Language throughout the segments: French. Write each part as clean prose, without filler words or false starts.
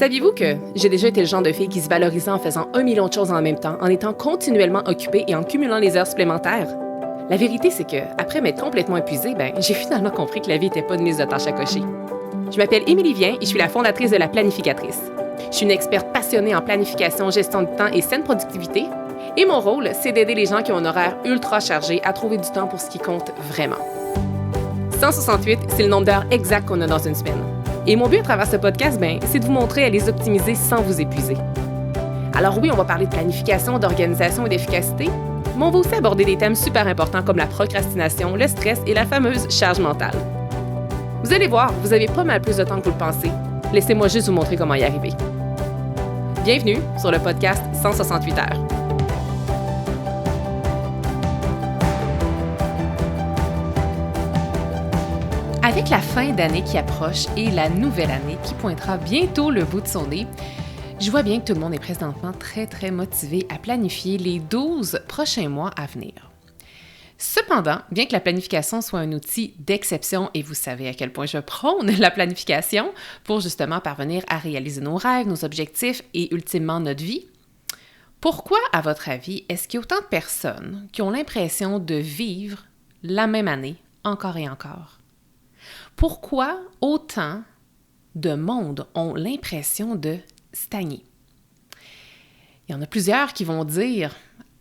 Saviez-vous que j'ai déjà été le genre de fille qui se valorisait en faisant 1 million de choses en même temps, en étant continuellement occupée et en cumulant les heures supplémentaires? La vérité, c'est que, après m'être complètement épuisée, j'ai finalement compris que la vie n'était pas une liste de tâches à cocher. Je m'appelle Émilie Vien et je suis la fondatrice de La Planificatrice. Je suis une experte passionnée en planification, gestion du temps et saine productivité. Et mon rôle, c'est d'aider les gens qui ont un horaire ultra chargé à trouver du temps pour ce qui compte vraiment. 168, c'est le nombre d'heures exact qu'on a dans une semaine. Et mon but à travers ce podcast, c'est de vous montrer à les optimiser sans vous épuiser. Alors oui, on va parler de planification, d'organisation et d'efficacité, mais on va aussi aborder des thèmes super importants comme la procrastination, le stress et la fameuse charge mentale. Vous allez voir, vous avez pas mal plus de temps que vous le pensez. Laissez-moi juste vous montrer comment y arriver. Bienvenue sur le podcast 168 heures. Avec la fin d'année qui approche et la nouvelle année qui pointera bientôt le bout de son nez, je vois bien que tout le monde est présentement très motivé à planifier les 12 prochains mois à venir. Cependant, bien que la planification soit un outil d'exception, et vous savez à quel point je prône la planification pour justement parvenir à réaliser nos rêves, nos objectifs et ultimement notre vie, pourquoi, à votre avis, est-ce qu'il y a autant de personnes qui ont l'impression de vivre la même année encore et encore? Pourquoi autant de monde ont l'impression de stagner? Il y en a plusieurs qui vont dire,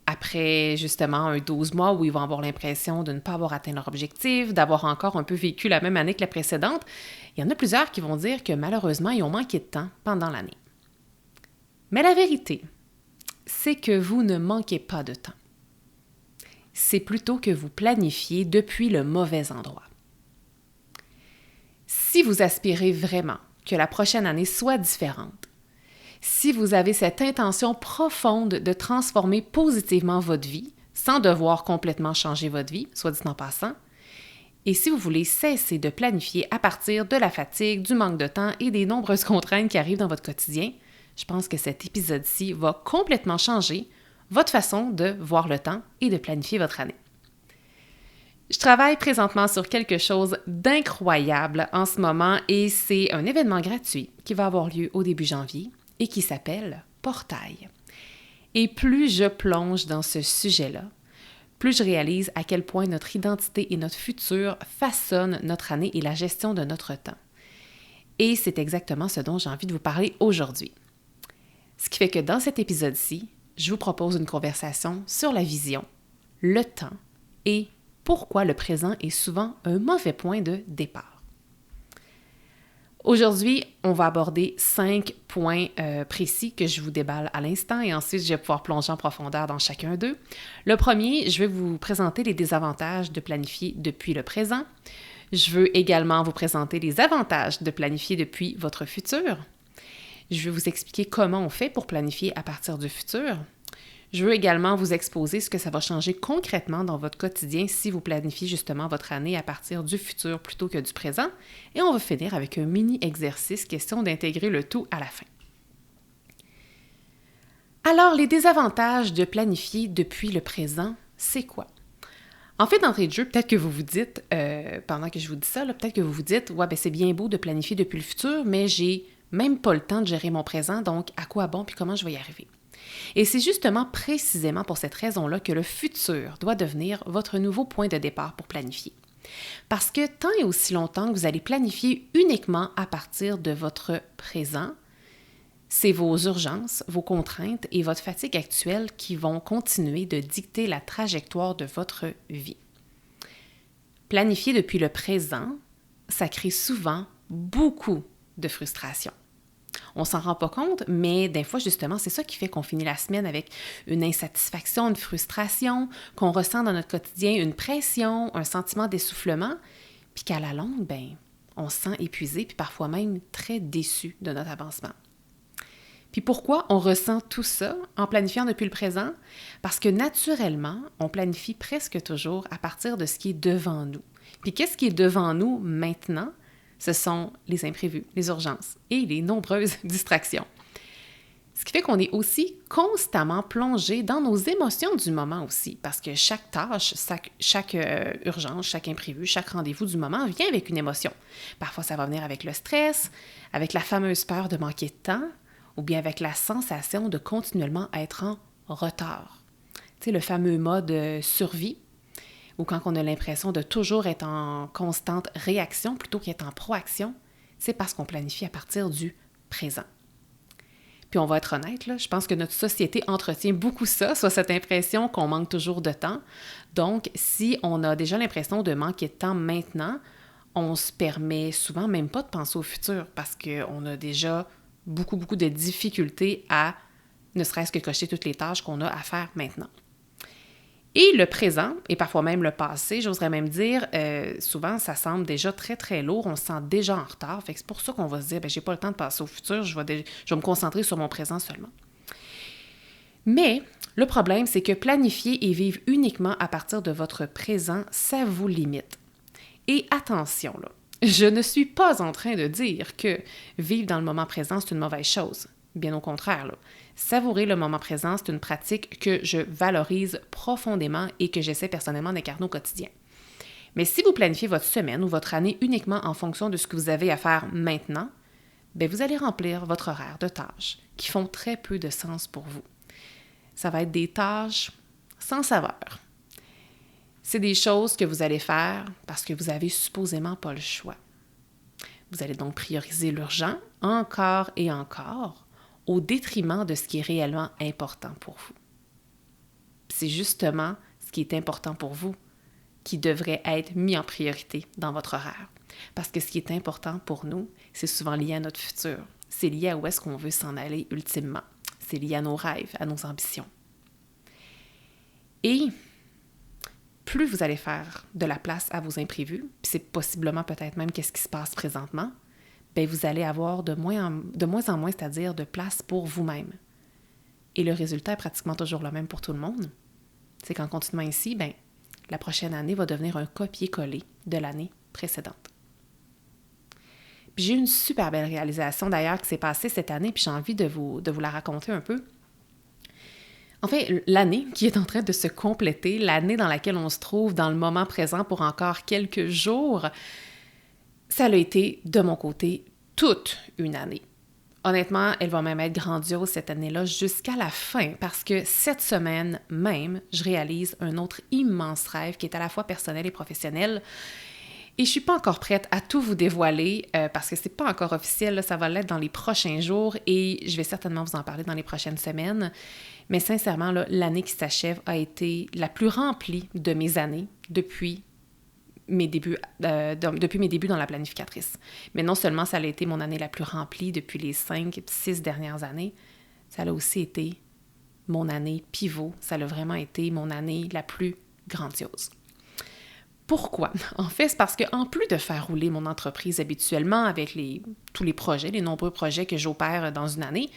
après justement un 12 mois où ils vont avoir l'impression de ne pas avoir atteint leur objectif, d'avoir encore un peu vécu la même année que la précédente, il y en a plusieurs qui vont dire que malheureusement, ils ont manqué de temps pendant l'année. Mais la vérité, c'est que vous ne manquez pas de temps. C'est plutôt que vous planifiez depuis le mauvais endroit. Si vous aspirez vraiment que la prochaine année soit différente, si vous avez cette intention profonde de transformer positivement votre vie, sans devoir complètement changer votre vie, soit dit en passant, et si vous voulez cesser de planifier à partir de la fatigue, du manque de temps et des nombreuses contraintes qui arrivent dans votre quotidien, je pense que cet épisode-ci va complètement changer votre façon de voir le temps et de planifier votre année. Je travaille présentement sur quelque chose d'incroyable en ce moment et c'est un événement gratuit qui va avoir lieu au début janvier et qui s'appelle Portail. Et plus je plonge dans ce sujet-là, plus je réalise à quel point notre identité et notre futur façonnent notre année et la gestion de notre temps. Et c'est exactement ce dont j'ai envie de vous parler aujourd'hui. Ce qui fait que dans cet épisode-ci, je vous propose une conversation sur la vision, le temps et pourquoi le présent est souvent un mauvais point de départ. Aujourd'hui, on va aborder 5 points précis que je vous déballe à l'instant et ensuite je vais pouvoir plonger en profondeur dans chacun d'eux. Le premier, je vais vous présenter les désavantages de planifier depuis le présent. Je veux également vous présenter les avantages de planifier depuis votre futur. Je vais vous expliquer comment on fait pour planifier à partir du futur. Je veux également vous exposer ce que ça va changer concrètement dans votre quotidien si vous planifiez justement votre année à partir du futur plutôt que du présent. Et on va finir avec un mini-exercice, question d'intégrer le tout à la fin. Alors, les désavantages de planifier depuis le présent, c'est quoi? En fait, d'entrée de jeu, peut-être que vous vous dites, pendant que je vous dis ça, peut-être que vous vous dites, ouais, c'est bien beau de planifier depuis le futur, mais j'ai même pas le temps de gérer mon présent, donc à quoi bon puis comment je vais y arriver? Et c'est justement précisément pour cette raison-là que le futur doit devenir votre nouveau point de départ pour planifier. Parce que tant et aussi longtemps que vous allez planifier uniquement à partir de votre présent, c'est vos urgences, vos contraintes et votre fatigue actuelle qui vont continuer de dicter la trajectoire de votre vie. Planifier depuis le présent, ça crée souvent beaucoup de frustration. On s'en rend pas compte, mais des fois, justement, c'est ça qui fait qu'on finit la semaine avec une insatisfaction, une frustration, qu'on ressent dans notre quotidien une pression, un sentiment d'essoufflement, puis qu'à la longue, on se sent épuisé, puis parfois même très déçu de notre avancement. Puis pourquoi on ressent tout ça en planifiant depuis le présent? Parce que naturellement, on planifie presque toujours à partir de ce qui est devant nous. Puis qu'est-ce qui est devant nous maintenant? Ce sont les imprévus, les urgences et les nombreuses distractions. Ce Ce qui fait qu'on est aussi constamment plongé dans nos émotions du moment aussi, parce que chaque tâche, chaque urgence, chaque imprévu, chaque rendez-vous du moment vient avec une émotion. Parfois, ça va venir avec le stress, avec la fameuse peur de manquer de temps, ou bien avec la sensation de continuellement être en retard. Tu sais, le fameux mode survie, ou quand on a l'impression de toujours être en constante réaction plutôt qu'être en proaction, c'est parce qu'on planifie à partir du présent. Puis on va être honnête, là, je pense que notre société entretient beaucoup ça, soit cette impression qu'on manque toujours de temps. Donc, si on a déjà l'impression de manquer de temps maintenant, on se permet souvent même pas de penser au futur parce qu'on a déjà beaucoup de difficultés à ne serait-ce que cocher toutes les tâches qu'on a à faire maintenant. Et le présent, et parfois même le passé, j'oserais même dire, souvent ça semble déjà très lourd, on se sent déjà en retard. Fait que c'est pour ça qu'on va se dire, j'ai pas le temps de passer au futur, je vais me concentrer sur mon présent seulement. Mais le problème, c'est que planifier et vivre uniquement à partir de votre présent, ça vous limite. Et attention, là, je ne suis pas en train de dire que vivre dans le moment présent, c'est une mauvaise chose. Bien au contraire, là. Savourer le moment présent, c'est une pratique que je valorise profondément et que j'essaie personnellement d'incarner au quotidien. Mais si vous planifiez votre semaine ou votre année uniquement en fonction de ce que vous avez à faire maintenant, vous allez remplir votre horaire de tâches qui font très peu de sens pour vous. Ça va être des tâches sans saveur. C'est des choses que vous allez faire parce que vous avez supposément pas le choix. Vous allez donc prioriser l'urgent encore et encore, au détriment de ce qui est réellement important pour vous. C'est justement ce qui est important pour vous qui devrait être mis en priorité dans votre horaire. Parce que ce qui est important pour nous, c'est souvent lié à notre futur. C'est lié à où est-ce qu'on veut s'en aller ultimement. C'est lié à nos rêves, à nos ambitions. Et plus vous allez faire de la place à vos imprévus, puis c'est possiblement peut-être même qu'est-ce qui se passe présentement, vous allez avoir de moins en moins, c'est-à-dire de place pour vous-même. Et le résultat est pratiquement toujours le même pour tout le monde. C'est qu'en continuant ici, la prochaine année va devenir un copier-coller de l'année précédente. Puis j'ai eu une super belle réalisation d'ailleurs qui s'est passée cette année, puis j'ai envie de vous la raconter un peu. En fait, l'année qui est en train de se compléter, l'année dans laquelle on se trouve dans le moment présent pour encore quelques jours, ça a été, de mon côté, toute une année. Honnêtement, elle va même être grandiose cette année-là jusqu'à la fin parce que cette semaine même, je réalise un autre immense rêve qui est à la fois personnel et professionnel. Et je suis pas encore prête à tout vous dévoiler parce que c'est pas encore officiel, là, ça va l'être dans les prochains jours et je vais certainement vous en parler dans les prochaines semaines. Mais sincèrement, là, l'année qui s'achève a été la plus remplie de mes années depuis mes débuts dans la planificatrice. Mais non seulement ça a été mon année la plus remplie depuis les 5-6 dernières années, ça a aussi été mon année pivot. Ça a vraiment été mon année la plus grandiose. Pourquoi? En fait, c'est parce qu'en plus de faire rouler mon entreprise habituellement avec tous les projets, les nombreux projets que j'opère dans une année,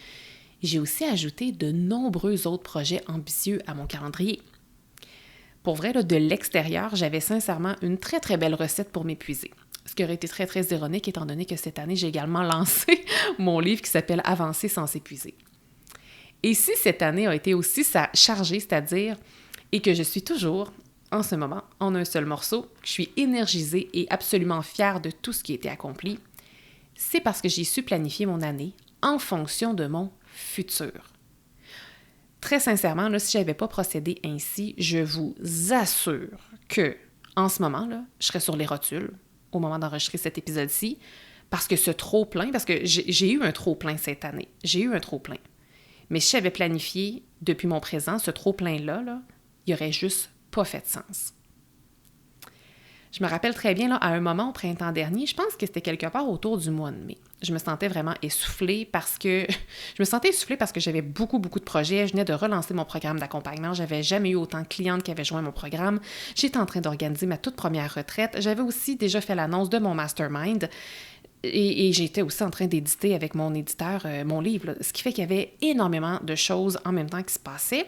j'ai aussi ajouté de nombreux autres projets ambitieux à mon calendrier. Pour vrai, là, de l'extérieur, j'avais sincèrement une très belle recette pour m'épuiser. Ce qui aurait été très ironique étant donné que cette année, j'ai également lancé mon livre qui s'appelle « Avancer sans s'épuiser ». Et si cette année a été aussi chargée, c'est-à-dire, et que je suis toujours, en ce moment, en un seul morceau, que je suis énergisée et absolument fière de tout ce qui a été accompli, c'est parce que j'ai su planifier mon année en fonction de mon futur. Très sincèrement, là, si je n'avais pas procédé ainsi, je vous assure que, en ce moment, là, je serais sur les rotules au moment d'enregistrer cet épisode-ci, parce que ce trop-plein, parce que j'ai eu un trop-plein cette année. J'ai eu un trop-plein. Mais si j'avais planifié depuis mon présent, ce trop-plein-là, là, il n'aurait juste pas fait de sens. Je me rappelle très bien, là, à un moment au printemps dernier, je pense que c'était quelque part autour du mois de mai. Je me sentais vraiment essoufflée parce que j'avais beaucoup de projets. Je venais de relancer mon programme d'accompagnement. J'avais jamais eu autant de clientes qui avaient joint mon programme. J'étais en train d'organiser ma toute première retraite. J'avais aussi déjà fait l'annonce de mon mastermind. Et j'étais aussi en train d'éditer avec mon éditeur mon livre. Là, ce qui fait qu'il y avait énormément de choses en même temps qui se passaient.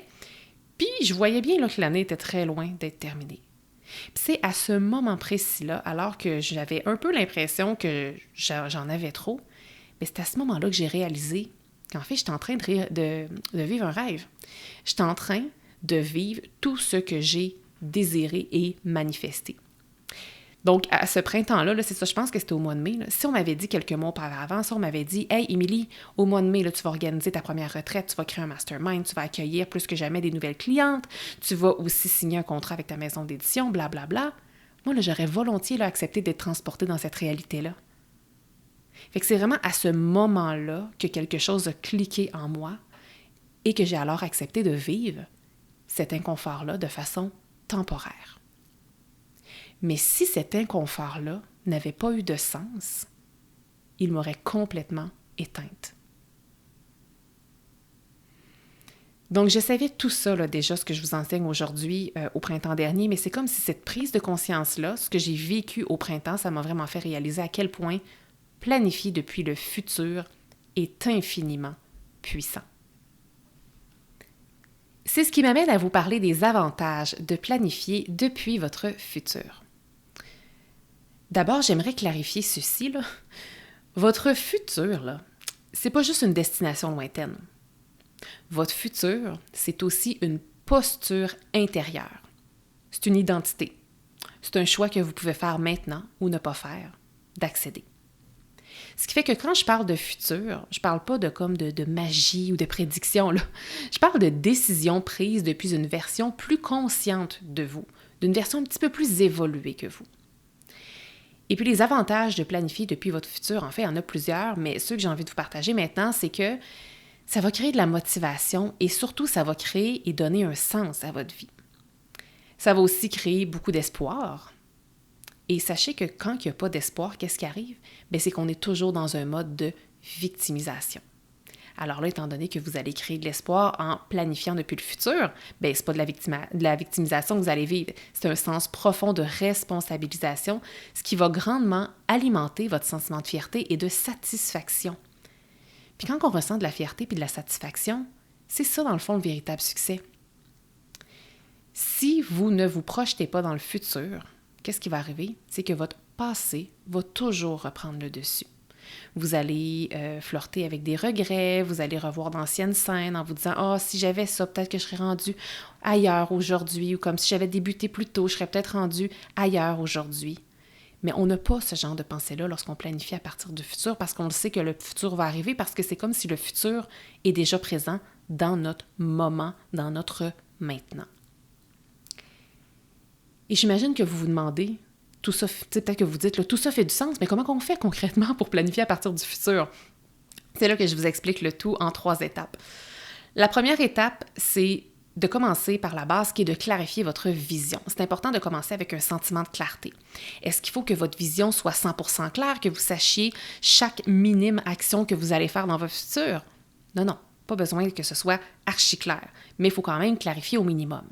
Puis je voyais bien là, que l'année était très loin d'être terminée. Puis c'est à ce moment précis-là, alors que j'avais un peu l'impression que j'en avais trop, mais c'est à ce moment-là que j'ai réalisé qu'en fait, je suis en train de vivre un rêve. Je suis en train de vivre tout ce que j'ai désiré et manifesté. Donc, à ce printemps-là, là, c'est ça, je pense que c'était au mois de mai. Là, si on m'avait dit quelques mois auparavant, si on m'avait dit « Hey, Émilie, au mois de mai, là, tu vas organiser ta première retraite, tu vas créer un mastermind, tu vas accueillir plus que jamais des nouvelles clientes, tu vas aussi signer un contrat avec ta maison d'édition, blablabla. » Moi, là, j'aurais volontiers là, accepté d'être transportée dans cette réalité-là. Fait que c'est vraiment à ce moment-là que quelque chose a cliqué en moi et que j'ai alors accepté de vivre cet inconfort-là de façon temporaire. Mais si cet inconfort-là n'avait pas eu de sens, il m'aurait complètement éteinte. Donc, je savais tout ça là, déjà, ce que je vous enseigne aujourd'hui au printemps dernier, mais c'est comme si cette prise de conscience-là, ce que j'ai vécu au printemps, ça m'a vraiment fait réaliser à quel point planifier depuis le futur est infiniment puissant. C'est ce qui m'amène à vous parler des avantages de planifier depuis votre futur. D'abord, j'aimerais clarifier ceci, là. Votre futur, là, c'est pas juste une destination lointaine. Votre futur, c'est aussi une posture intérieure. C'est une identité. C'est un choix que vous pouvez faire maintenant ou ne pas faire, d'accéder. Ce qui fait que quand je parle de futur, je parle pas de magie ou de prédiction, là. Je parle de décisions prises depuis une version plus consciente de vous, d'une version un petit peu plus évoluée que vous. Et puis les avantages de planifier depuis votre futur, en fait, il y en a plusieurs, mais ceux que j'ai envie de vous partager maintenant, c'est que ça va créer de la motivation et surtout, ça va créer et donner un sens à votre vie. Ça va aussi créer beaucoup d'espoir. Et sachez que quand il n'y a pas d'espoir, qu'est-ce qui arrive? Bien, c'est qu'on est toujours dans un mode de victimisation. Alors là, étant donné que vous allez créer de l'espoir en planifiant depuis le futur, bien, c'est pas de la victimisation que vous allez vivre. C'est un sens profond de responsabilisation, ce qui va grandement alimenter votre sentiment de fierté et de satisfaction. Puis quand on ressent de la fierté puis de la satisfaction, c'est ça, dans le fond, le véritable succès. Si vous ne vous projetez pas dans le futur, qu'est-ce qui va arriver? C'est que votre passé va toujours reprendre le dessus. Vous allez flirter avec des regrets, vous allez revoir d'anciennes scènes en vous disant « Ah, si j'avais ça, peut-être que je serais rendu ailleurs aujourd'hui » ou comme si j'avais débuté plus tôt, je serais peut-être rendu ailleurs aujourd'hui. Mais on n'a pas ce genre de pensée-là lorsqu'on planifie à partir du futur parce qu'on le sait que le futur va arriver parce que c'est comme si le futur est déjà présent dans notre moment, dans notre maintenant. Et j'imagine que vous vous demandez, tout ça, peut-être que vous dites, là, tout ça fait du sens, mais comment on fait concrètement pour planifier à partir du futur? C'est là que je vous explique le tout en 3 étapes. La première étape, c'est de commencer par la base qui est de clarifier votre vision. C'est important de commencer avec un sentiment de clarté. Est-ce qu'il faut que votre vision soit 100% claire, que vous sachiez chaque minime action que vous allez faire dans votre futur? Non, pas besoin que ce soit archi clair, mais il faut quand même clarifier au minimum.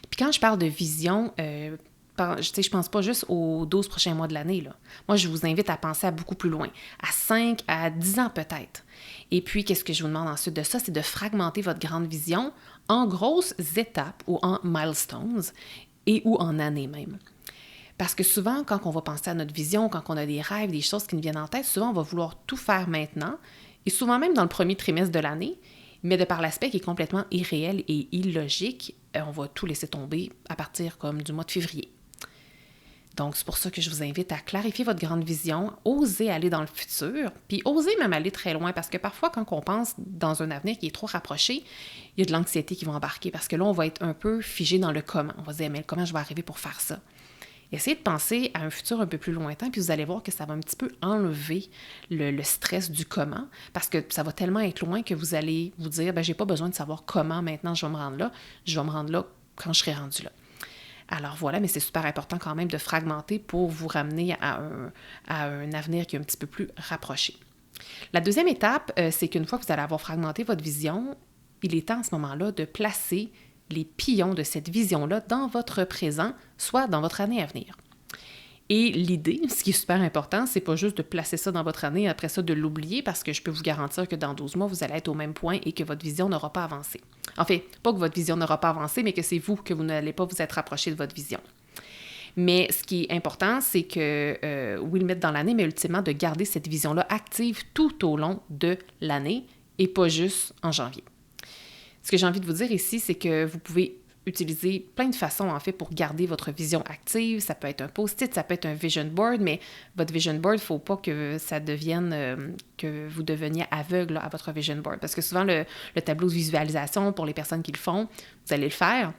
Puis quand je parle de vision, je pense pas juste aux 12 prochains mois de l'année, là. Moi, je vous invite à penser à beaucoup plus loin, à 5 à 10 ans peut-être. Et puis, qu'est-ce que je vous demande ensuite de ça? C'est de fragmenter votre grande vision en grosses étapes ou en milestones et ou en années même. Parce que souvent, quand on va penser à notre vision, quand on a des rêves, des choses qui nous viennent en tête, souvent, on va vouloir tout faire maintenant et souvent même dans le premier trimestre de l'année, mais de par l'aspect qui est complètement irréel et illogique, on va tout laisser tomber à partir comme du mois de février. Donc, c'est pour ça que je vous invite à clarifier votre grande vision, oser aller dans le futur, puis oser même aller très loin, parce que parfois, quand on pense dans un avenir qui est trop rapproché, il y a de l'anxiété qui va embarquer, parce que là, on va être un peu figé dans le comment. On va se dire, mais comment je vais arriver pour faire ça? Essayez de penser à un futur un peu plus lointain, puis vous allez voir que ça va un petit peu enlever le stress du comment, parce que ça va tellement être loin que vous allez vous dire, j'ai pas besoin de savoir comment maintenant je vais me rendre là, je vais me rendre là quand je serai rendu là. Alors voilà, mais c'est super important quand même de fragmenter pour vous ramener à un avenir qui est un petit peu plus rapproché. La deuxième étape, c'est qu'une fois que vous allez avoir fragmenté votre vision, il est temps à ce moment-là de placer les pions de cette vision-là dans votre présent, soit dans votre année à venir. Et l'idée, ce qui est super important, c'est pas juste de placer ça dans votre année et après ça de l'oublier parce que je peux vous garantir que dans 12 mois, vous allez être au même point et que votre vision n'aura pas avancé. En fait, pas que votre vision n'aura pas avancé, mais que c'est vous que vous n'allez pas vous être rapproché de votre vision. Mais ce qui est important, c'est que, oui, le mettre dans l'année, mais ultimement de garder cette vision-là active tout au long de l'année et pas juste en janvier. Ce que j'ai envie de vous dire ici, c'est que vous pouvez utiliser plein de façons, en fait, pour garder votre vision active. Ça peut être un post-it, ça peut être un vision board, mais votre vision board, il ne faut pas que ça devienne, que vous deveniez aveugle à votre vision board. Parce que souvent, le tableau de visualisation, pour les personnes qui le font, vous allez le faire.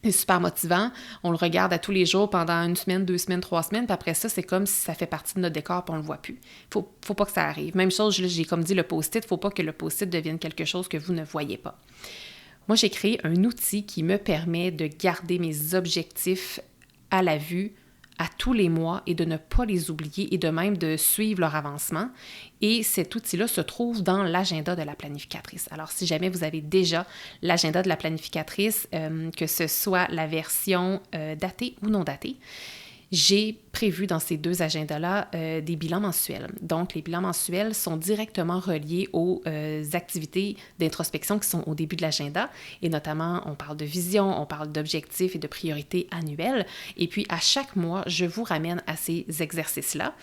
C'est super motivant. On le regarde à tous les jours pendant 1 semaine, 2 semaines, 3 semaines, puis après ça, c'est comme si ça fait partie de notre décor puis on le voit plus. Faut pas que ça arrive. Même chose, j'ai comme dit le post-it, faut pas que le post-it devienne quelque chose que vous ne voyez pas. Moi, j'ai créé un outil qui me permet de garder mes objectifs à la vue à tous les mois et de ne pas les oublier et de même de suivre leur avancement. Et cet outil-là se trouve dans l'agenda de la planificatrice. Alors, si jamais vous avez déjà l'agenda de la planificatrice, que ce soit la version datée ou non datée, j'ai prévu dans ces 2 agendas-là des bilans mensuels. Donc, les bilans mensuels sont directement reliés aux activités d'introspection qui sont au début de l'agenda. Et notamment, on parle de vision, on parle d'objectifs et de priorités annuelles. Et puis, à chaque mois, je vous ramène à ces exercices-là.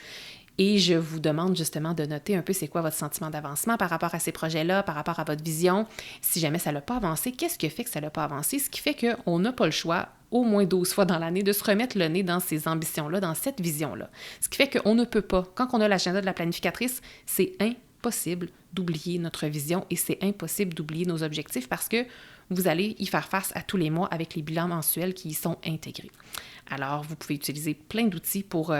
Et je vous demande justement de noter un peu c'est quoi votre sentiment d'avancement par rapport à ces projets-là, par rapport à votre vision. Si jamais ça n'a pas avancé, qu'est-ce qui fait que ça n'a pas avancé? Ce qui fait qu'on n'a pas le choix, au moins 12 fois dans l'année, de se remettre le nez dans ces ambitions-là, dans cette vision-là. Ce qui fait qu'on ne peut pas, quand on a l'agenda de la planificatrice, c'est impossible d'oublier notre vision et c'est impossible d'oublier nos objectifs parce que vous allez y faire face à tous les mois avec les bilans mensuels qui y sont intégrés. Alors, vous pouvez utiliser plein d'outils pour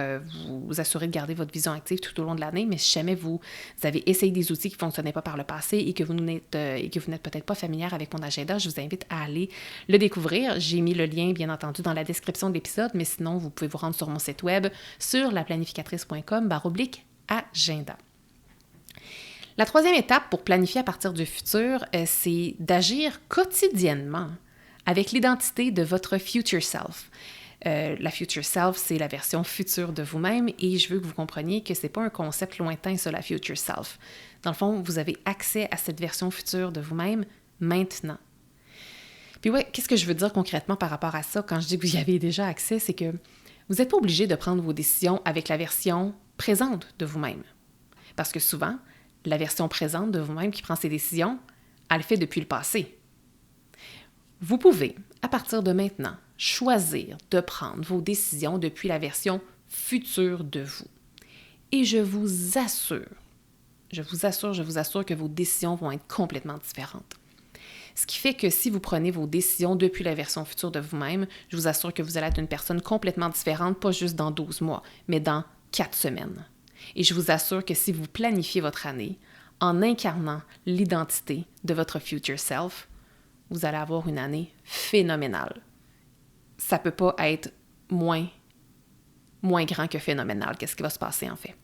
vous assurer de garder votre vision active tout au long de l'année, mais si jamais vous avez essayé des outils qui ne fonctionnaient pas par le passé et que vous n'êtes peut-être pas familière avec mon agenda, je vous invite à aller le découvrir. J'ai mis le lien, bien entendu, dans la description de l'épisode, mais sinon, vous pouvez vous rendre sur mon site web sur laplanificatrice.com/agenda. La 3e étape pour planifier à partir du futur, c'est d'agir quotidiennement avec l'identité de votre future self. La future self, c'est la version future de vous-même et je veux que vous compreniez que ce n'est pas un concept lointain, ça, la future self. Dans le fond, vous avez accès à cette version future de vous-même maintenant. Puis ouais, qu'est-ce que je veux dire concrètement par rapport à ça quand je dis que vous y avez déjà accès, c'est que vous n'êtes pas obligé de prendre vos décisions avec la version présente de vous-même. Parce que souvent, la version présente de vous-même qui prend ses décisions, elle le fait depuis le passé. Vous pouvez, à partir de maintenant, choisir de prendre vos décisions depuis la version future de vous. Et je vous assure que vos décisions vont être complètement différentes. Ce qui fait que si vous prenez vos décisions depuis la version future de vous-même, je vous assure que vous allez être une personne complètement différente, pas juste dans 12 mois, mais dans 4 semaines. Et je vous assure que si vous planifiez votre année en incarnant l'identité de votre future self, vous allez avoir une année phénoménale. Ça ne peut pas être moins grand que phénoménal. Qu'est-ce qui va se passer en fait?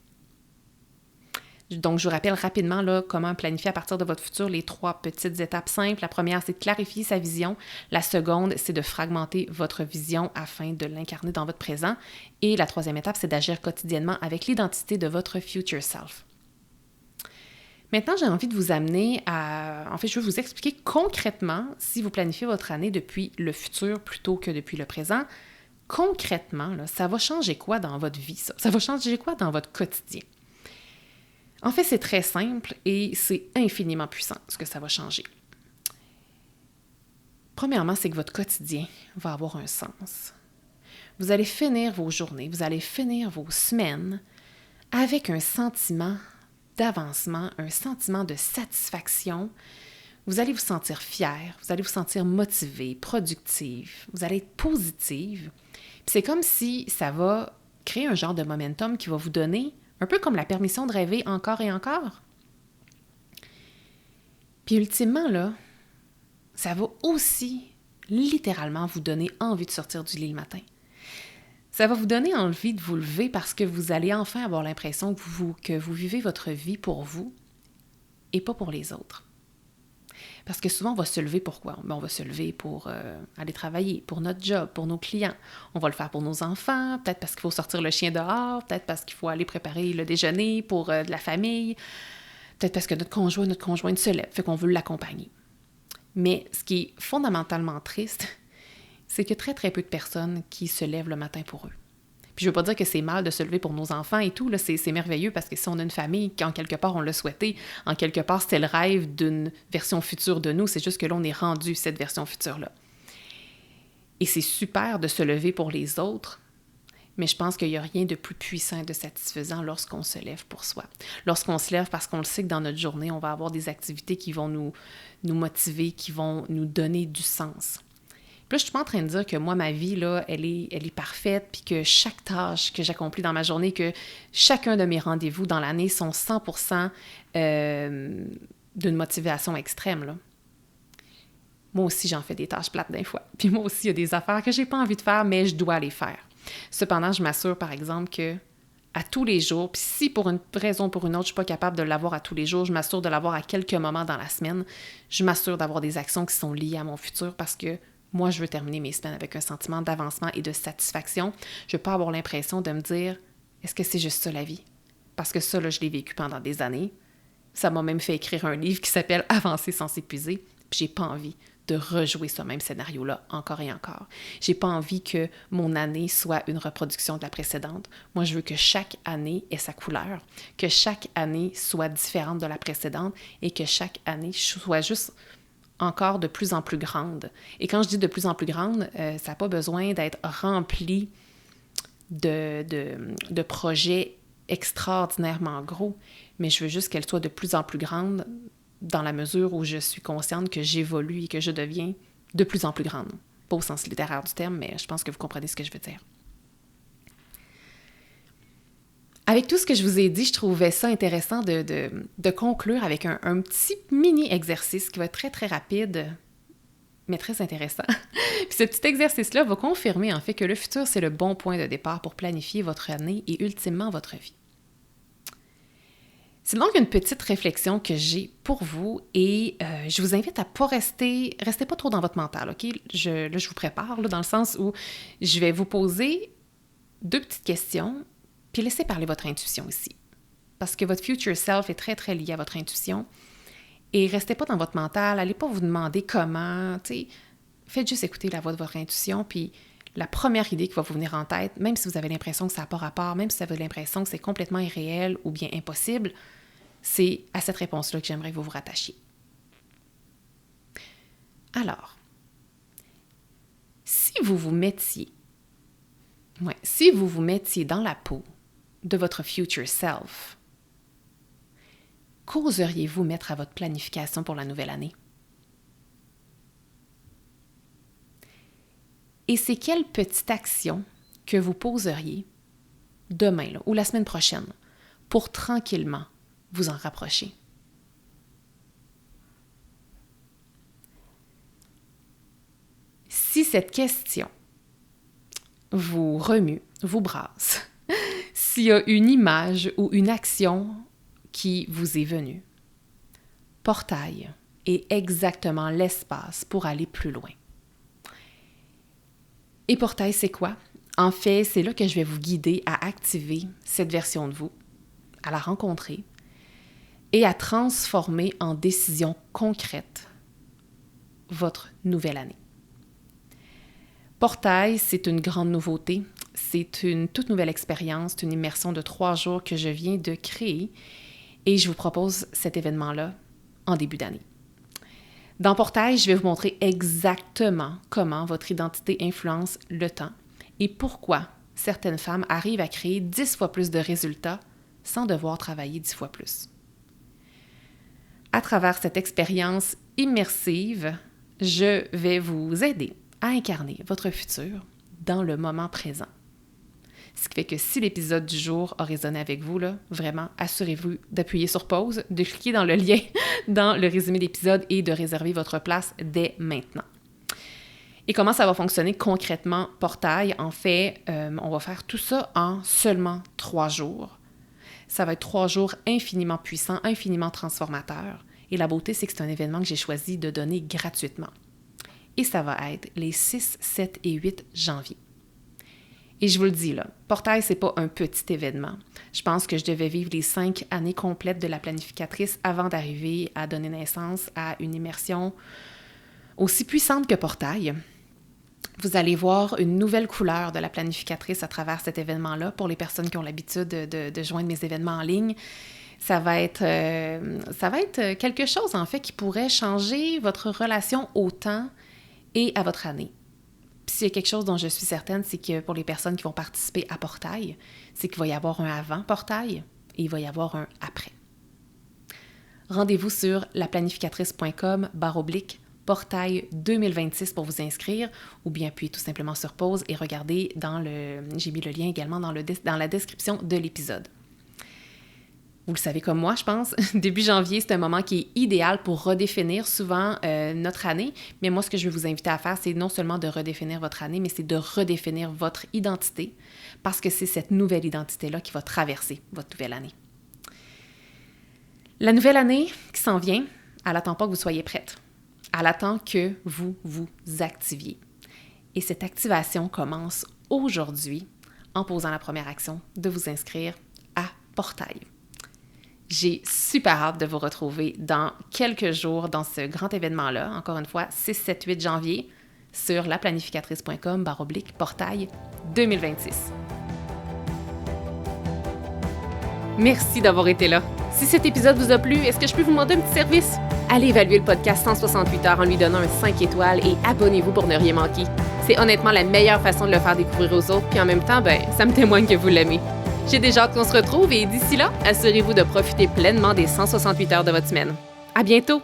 Donc, je vous rappelle rapidement là, comment planifier à partir de votre futur les 3 petites étapes simples. La première, c'est de clarifier sa vision. La seconde, c'est de fragmenter votre vision afin de l'incarner dans votre présent. Et la 3e étape, c'est d'agir quotidiennement avec l'identité de votre future self. Maintenant, j'ai envie de vous amener à... En fait, je veux vous expliquer concrètement, si vous planifiez votre année depuis le futur plutôt que depuis le présent, concrètement, là, ça va changer quoi dans votre vie, ça? Ça va changer quoi dans votre quotidien? En fait, c'est très simple et c'est infiniment puissant ce que ça va changer. Premièrement, c'est que votre quotidien va avoir un sens. Vous allez finir vos journées, vous allez finir vos semaines avec un sentiment d'avancement, un sentiment de satisfaction. Vous allez vous sentir fier, vous allez vous sentir motivé, productive, vous allez être positive. Puis c'est comme si ça va créer un genre de momentum qui va vous donner un peu comme la permission de rêver encore et encore. Puis ultimement, là, ça va aussi littéralement vous donner envie de sortir du lit le matin. Ça va vous donner envie de vous lever parce que vous allez enfin avoir l'impression que vous vivez votre vie pour vous et pas pour les autres. Parce que souvent, on va se lever pour quoi? On va se lever pour aller travailler, pour notre job, pour nos clients. On va le faire pour nos enfants, peut-être parce qu'il faut sortir le chien dehors, peut-être parce qu'il faut aller préparer le déjeuner pour de la famille, peut-être parce que notre conjointe se lève, fait qu'on veut l'accompagner. Mais ce qui est fondamentalement triste, c'est qu'il y a très, très peu de personnes qui se lèvent le matin pour eux. Puis je veux pas dire que c'est mal de se lever pour nos enfants et tout, là, c'est merveilleux parce que si on a une famille, qu'en quelque part on l'a souhaité, en quelque part c'était le rêve d'une version future de nous, c'est juste que là on est rendu cette version future-là. Et c'est super de se lever pour les autres, mais je pense qu'il n'y a rien de plus puissant et de satisfaisant lorsqu'on se lève pour soi. Lorsqu'on se lève parce qu'on le sait que dans notre journée, on va avoir des activités qui vont nous motiver, qui vont nous donner du sens. Puis là, je suis pas en train de dire que moi, ma vie, là, elle est parfaite, puis que chaque tâche que j'accomplis dans ma journée, que chacun de mes rendez-vous dans l'année sont 100% d'une motivation extrême, là. Moi aussi, j'en fais des tâches plates des fois. Puis moi aussi, il y a des affaires que j'ai pas envie de faire, mais je dois les faire. Cependant, je m'assure, par exemple, que à tous les jours, puis si pour une raison ou pour une autre, je suis pas capable de l'avoir à tous les jours, je m'assure de l'avoir à quelques moments dans la semaine. Je m'assure d'avoir des actions qui sont liées à mon futur parce que moi, je veux terminer mes semaines avec un sentiment d'avancement et de satisfaction. Je veux pas avoir l'impression de me dire « Est-ce que c'est juste ça la vie? » Parce que ça, là, je l'ai vécu pendant des années. Ça m'a même fait écrire un livre qui s'appelle « Avancer sans s'épuiser ». Puis j'ai pas envie de rejouer ce même scénario-là encore et encore. J'ai pas envie que mon année soit une reproduction de la précédente. Moi, je veux que chaque année ait sa couleur, que chaque année soit différente de la précédente et que chaque année soit juste encore de plus en plus grande. Et quand je dis de plus en plus grande, ça n'a pas besoin d'être rempli de projets extraordinairement gros, mais je veux juste qu'elle soit de plus en plus grande dans la mesure où je suis consciente que j'évolue et que je deviens de plus en plus grande. Pas au sens littéraire du terme, mais je pense que vous comprenez ce que je veux dire. Avec tout ce que je vous ai dit, je trouvais ça intéressant de conclure avec un petit mini-exercice qui va être très, très rapide, mais très intéressant. Puis ce petit exercice-là va confirmer en fait que le futur, c'est le bon point de départ pour planifier votre année et ultimement votre vie. C'est donc une petite réflexion que j'ai pour vous et je vous invite à pas restez pas trop dans votre mental, OK? Je vous prépare là, dans le sens où je vais vous poser 2 petites questions puis laissez parler votre intuition ici. Parce que votre future self est très, très lié à votre intuition. Et restez pas dans votre mental, allez pas vous demander comment, tu sais. Faites juste écouter la voix de votre intuition puis la première idée qui va vous venir en tête, même si vous avez l'impression que ça n'a pas rapport, même si vous avez l'impression que c'est complètement irréel ou bien impossible, c'est à cette réponse-là que j'aimerais que vous vous rattachiez. Alors, si vous vous mettiez dans la peau de votre future self, qu'oseriez-vous mettre à votre planification pour la nouvelle année? Et c'est quelle petite action que vous poseriez demain là, ou la semaine prochaine pour tranquillement vous en rapprocher? Si cette question vous remue, vous brasse, s'il y a une image ou une action qui vous est venue, Portail est exactement l'espace pour aller plus loin. Et Portail, c'est quoi? En fait, c'est là que je vais vous guider à activer cette version de vous, à la rencontrer et à transformer en décision concrète votre nouvelle année. Portail, c'est une grande nouveauté. C'est une toute nouvelle expérience, c'est une immersion de 3 jours que je viens de créer et je vous propose cet événement-là en début d'année. Dans Portail, je vais vous montrer exactement comment votre identité influence le temps et pourquoi certaines femmes arrivent à créer 10 fois plus de résultats sans devoir travailler 10 fois plus. À travers cette expérience immersive, je vais vous aider à incarner votre futur dans le moment présent. Ce qui fait que si l'épisode du jour a résonné avec vous, là, vraiment, assurez-vous d'appuyer sur pause, de cliquer dans le lien dans le résumé d'épisode et de réserver votre place dès maintenant. Et comment ça va fonctionner concrètement, Portail? En fait, on va faire tout ça en seulement 3 jours. Ça va être 3 jours infiniment puissants, infiniment transformateurs. Et la beauté, c'est que c'est un événement que j'ai choisi de donner gratuitement. Et ça va être les 6, 7 et 8 janvier. Et je vous le dis, là, Portail, c'est pas un petit événement. Je pense que je devais vivre les 5 années complètes de la planificatrice avant d'arriver à donner naissance à une immersion aussi puissante que Portail. Vous allez voir une nouvelle couleur de la planificatrice à travers cet événement-là. Pour les personnes qui ont l'habitude de joindre mes événements en ligne, ça va être quelque chose, en fait, qui pourrait changer votre relation au temps et à votre année. Puis s'il y a quelque chose dont je suis certaine, c'est que pour les personnes qui vont participer à Portail, c'est qu'il va y avoir un avant Portail et il va y avoir un après. Rendez-vous sur laplanificatrice.com/Portail 2026 pour vous inscrire, ou bien appuyez tout simplement sur pause et regardez j'ai mis le lien également dans la description de l'épisode. Vous le savez comme moi, je pense, début janvier, c'est un moment qui est idéal pour redéfinir souvent notre année. Mais moi, ce que je vais vous inviter à faire, c'est non seulement de redéfinir votre année, mais c'est de redéfinir votre identité, parce que c'est cette nouvelle identité-là qui va traverser votre nouvelle année. La nouvelle année qui s'en vient, elle n'attend pas que vous soyez prête. Elle attend que vous vous activiez. Et cette activation commence aujourd'hui en posant la première action de vous inscrire à Portail. J'ai super hâte de vous retrouver dans quelques jours dans ce grand événement-là. Encore une fois, 6, 7, 8 janvier sur laplanificatrice.com/Portail 2026. Merci d'avoir été là. Si cet épisode vous a plu, est-ce que je peux vous demander un petit service? Allez évaluer le podcast 168 heures en lui donnant un 5 étoiles et abonnez-vous pour ne rien manquer. C'est honnêtement la meilleure façon de le faire découvrir aux autres, puis en même temps, ça me témoigne que vous l'aimez. J'ai déjà hâte qu'on se retrouve et d'ici là, assurez-vous de profiter pleinement des 168 heures de votre semaine. À bientôt!